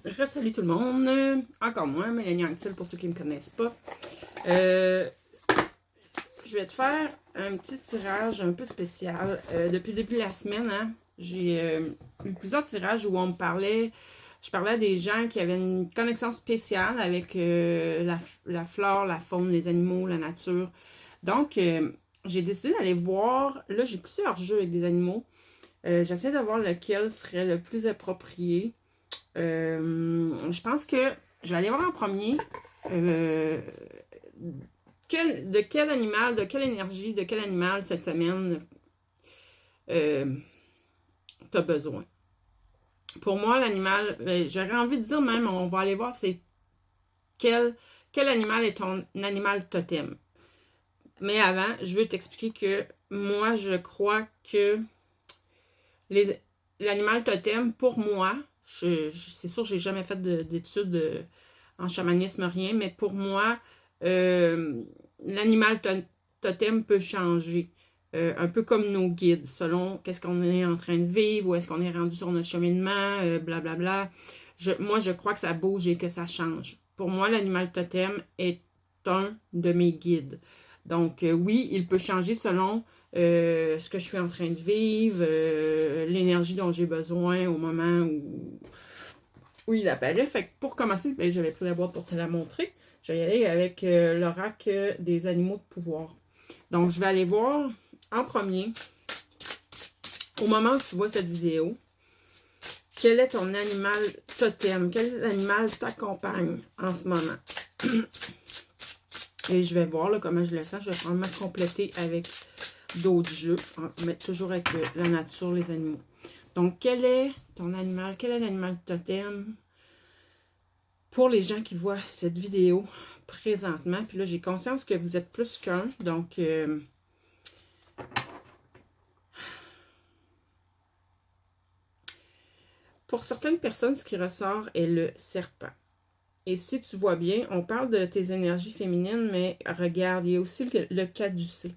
Salut tout le monde, encore moi, Mélanie Anctil pour ceux qui ne me connaissent pas. Je vais te faire un petit tirage un peu spécial. Depuis le début de la semaine, hein, j'ai eu plusieurs tirages où je parlais à des gens qui avaient une connexion spéciale avec la flore, la faune, les animaux, la nature. Donc, j'ai décidé d'aller voir, là j'ai plusieurs jeux avec des animaux. J'essaie de voir lequel serait le plus approprié. Je pense que je vais aller voir en premier euh, de quel animal, de quelle énergie, de quel animal cette semaine euh, tu as besoin. Pour moi, l'animal, j'aurais envie de dire même, on va aller voir c'est quel animal est ton animal totem. Mais avant, je veux t'expliquer que moi, je crois que les, l'animal totem, pour moi, c'est sûr, j'ai jamais fait d'études en chamanisme, rien, mais pour moi, l'animal totem peut changer. Un peu comme nos guides, selon qu'est-ce qu'on est en train de vivre, ou est-ce qu'on est rendu sur notre cheminement, blablabla. Moi, je crois que ça bouge et que ça change. Pour moi, l'animal totem est un de mes guides. Donc, oui, il peut changer selon ce que je suis en train de vivre, l'énergie dont j'ai besoin au moment où il apparaît. Fait que pour commencer, ben, j'avais pris la boîte pour te la montrer. Je vais y aller avec l'oracle des animaux de pouvoir. Donc, je vais aller voir en premier, au moment où tu vois cette vidéo, quel est ton animal totem? Quel animal t'accompagne en ce moment? Et je vais voir là, comment je le sens. Je vais probablement compléter avec d'autres jeux, mais toujours avec la nature, les animaux. Donc, quel est ton animal? Quel est l'animal totem? Pour les gens qui voient cette vidéo présentement, puis là, j'ai conscience que vous êtes plus qu'un, donc pour certaines personnes, ce qui ressort est le serpent. Et si tu vois bien, on parle de tes énergies féminines, mais regarde, il y a aussi le caducée.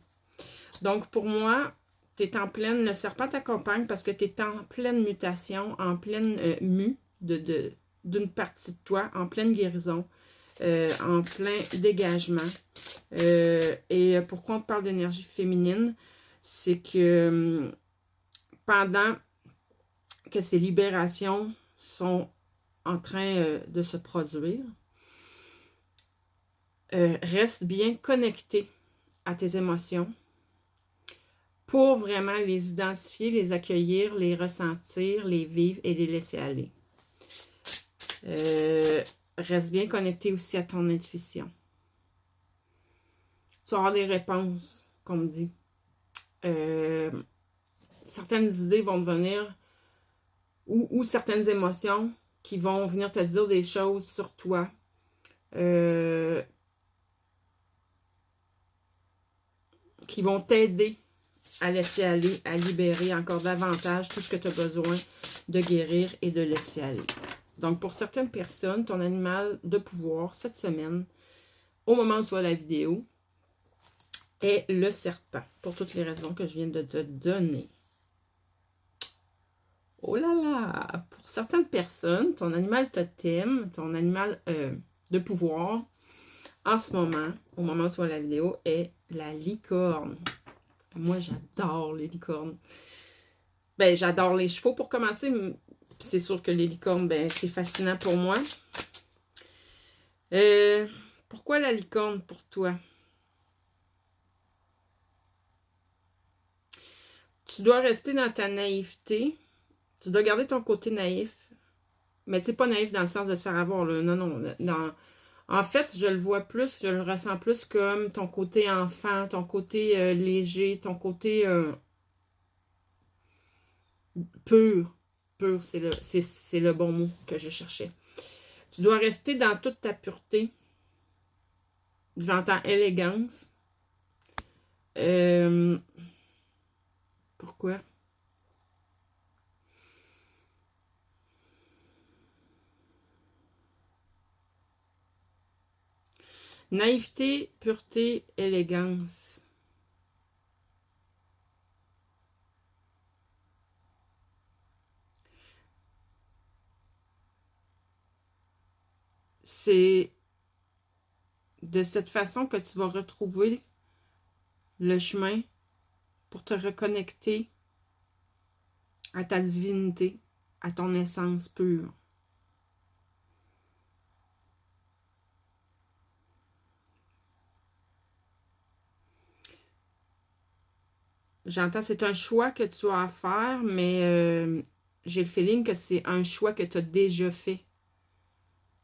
Donc, pour moi, tu es en pleine, le serpent t'accompagne parce que tu es en pleine mutation, en pleine mue d'une partie de toi, en pleine guérison, en plein dégagement. Et pourquoi on parle d'énergie féminine? C'est que pendant que ces libérations sont en train de se produire, reste bien connecté à tes émotions pour vraiment les identifier, les accueillir, les ressentir, les vivre et les laisser aller. Reste bien connecté aussi à ton intuition. Tu vas avoir des réponses, comme dit. Certaines idées vont te venir ou certaines émotions qui vont venir te dire des choses sur toi. Qui vont t'aider à laisser aller, à libérer encore davantage tout ce que tu as besoin de guérir et de laisser aller. Donc, pour certaines personnes, ton animal de pouvoir cette semaine, au moment où tu vois la vidéo, est le serpent, pour toutes les raisons que je viens de te donner. Oh là là! Pour certaines personnes, ton animal totem, ton animal de pouvoir, en ce moment, au moment où tu vois la vidéo, est la licorne. Moi, j'adore les licornes. Ben, j'adore les chevaux pour commencer. C'est sûr que les licornes, ben, c'est fascinant pour moi. Pourquoi la licorne pour toi? Tu dois rester dans ta naïveté. Tu dois garder ton côté naïf. Mais tu sais, pas naïf dans le sens de te faire avoir, là. Non, non. En fait, je le vois plus, je le ressens plus comme ton côté enfant, ton côté léger, ton côté pur. Pur, c'est le bon mot que je cherchais. Tu dois rester dans toute ta pureté. J'entends élégance. Pourquoi? Naïveté, pureté, élégance. c'est de cette façon que tu vas retrouver le chemin pour te reconnecter à ta divinité, à ton essence pure. J'entends, c'est un choix que tu as à faire, mais j'ai le feeling que c'est un choix que tu as déjà fait.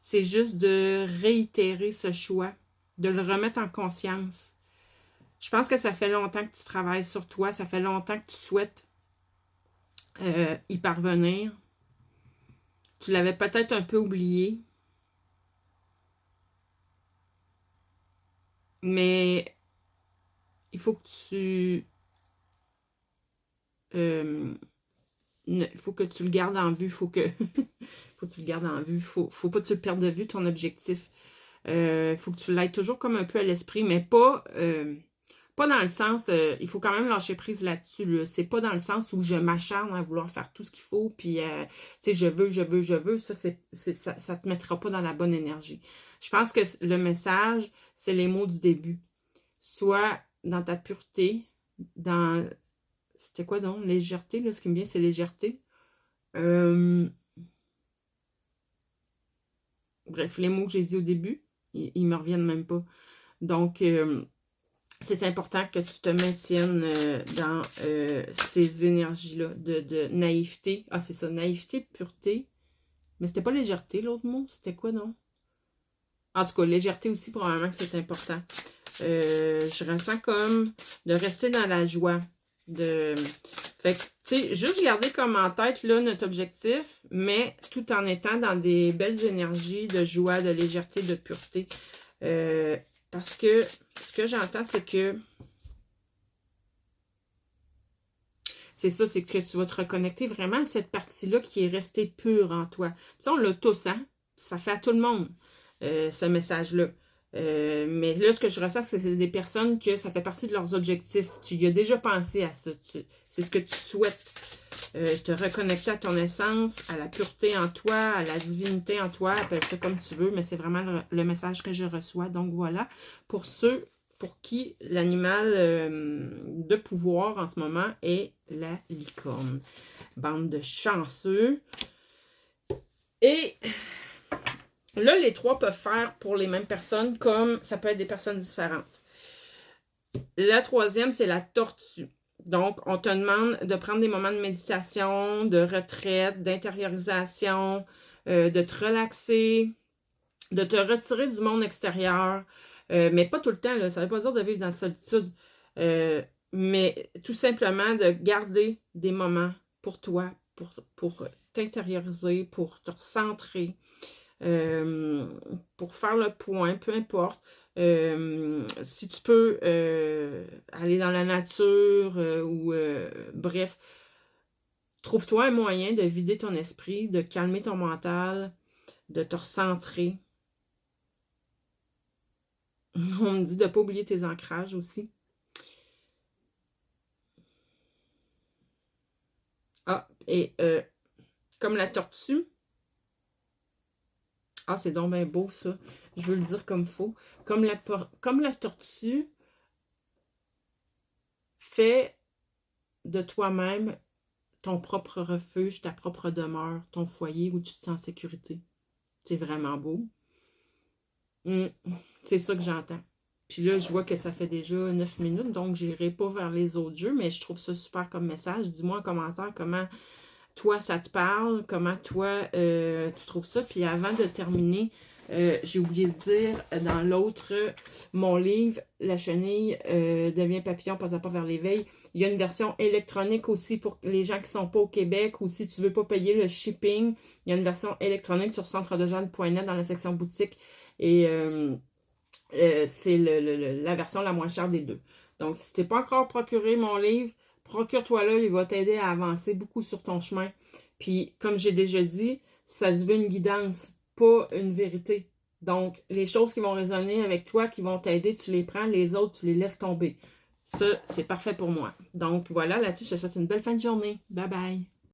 C'est juste de réitérer ce choix, de le remettre en conscience. Je pense que ça fait longtemps que tu travailles sur toi, ça fait longtemps que tu souhaites y parvenir. Tu l'avais peut-être un peu oublié, mais il faut que tu... il faut que tu le gardes en vue, faut que tu le gardes en vue, faut pas que tu le perdes de vue, ton objectif. Faut que tu l'aies toujours comme un peu à l'esprit, mais pas dans le sens, il faut quand même lâcher prise là-dessus. Là. C'est pas dans le sens où je m'acharne à vouloir faire tout ce qu'il faut, puis tu sais, je veux, ça te mettra pas dans la bonne énergie. Je pense que le message, c'est les mots du début. Sois dans ta pureté, dans... C'était quoi donc? Légèreté, là, ce qui me vient, c'est légèreté. Bref, les mots que j'ai dit au début, ils me reviennent même pas. Donc, c'est important que tu te maintiennes dans ces énergies-là de naïveté. Ah, c'est ça, naïveté, pureté. Mais c'était pas légèreté, l'autre mot? C'était quoi, non? En tout cas, légèreté aussi, probablement que c'est important. Je ressens comme de rester dans la joie. Fait que, tu sais, juste garder comme en tête, là, notre objectif, mais tout en étant dans des belles énergies de joie, de légèreté, de pureté. Parce que ce que j'entends, c'est que c'est ça, c'est que tu vas te reconnecter vraiment à cette partie-là qui est restée pure en toi. Ça, on l'a tous, hein? Ça fait à tout le monde, ce message-là. Mais là, ce que je ressens, c'est des personnes que ça fait partie de leurs objectifs. Tu y as déjà pensé à ça. C'est ce que tu souhaites. Te reconnecter à ton essence, à la pureté en toi, à la divinité en toi. Appelle ça comme tu veux, mais c'est vraiment le message que je reçois. Donc voilà, pour ceux pour qui l'animal de pouvoir en ce moment est la licorne. Bande de chanceux. Et... là, les trois peuvent faire pour les mêmes personnes, comme ça peut être des personnes différentes. La troisième, c'est la tortue. Donc, on te demande de prendre des moments de méditation, de retraite, d'intériorisation, de te relaxer, de te retirer du monde extérieur, mais pas tout le temps, là, ça ne veut pas dire de vivre dans la solitude, mais tout simplement de garder des moments pour toi, pour t'intérioriser, pour te recentrer. Pour faire le point, peu importe. Si tu peux aller dans la nature ou bref, trouve-toi un moyen de vider ton esprit, de calmer ton mental, de te recentrer. On me dit de ne pas oublier tes ancrages aussi. Ah, et comme la tortue, ah, c'est donc bien beau, ça. Je veux le dire comme il faut. Comme la tortue, fais de toi-même ton propre refuge, ta propre demeure, ton foyer où tu te sens en sécurité. C'est vraiment beau. C'est ça que j'entends. Puis là, je vois que ça fait déjà 9 minutes, donc j'irai pas vers les autres jeux, mais je trouve ça super comme message. Dis-moi en commentaire comment toi, ça te parle, comment toi, tu trouves ça. Puis avant de terminer, j'ai oublié de dire, dans l'autre, mon livre, La chenille devient papillon, pas à pas vers l'éveil, il y a une version électronique aussi pour les gens qui ne sont pas au Québec ou si tu ne veux pas payer le shipping, il y a une version électronique sur centredejeune.net dans la section boutique et c'est la version la moins chère des deux. Donc, si tu n'es pas encore procuré mon livre, procure-toi-le, il va t'aider à avancer beaucoup sur ton chemin. Puis, comme j'ai déjà dit, ça se veut une guidance, pas une vérité. Donc, les choses qui vont résonner avec toi, qui vont t'aider, tu les prends, les autres, tu les laisses tomber. Ça, c'est parfait pour moi. Donc, voilà, là-dessus, je te souhaite une belle fin de journée. Bye bye!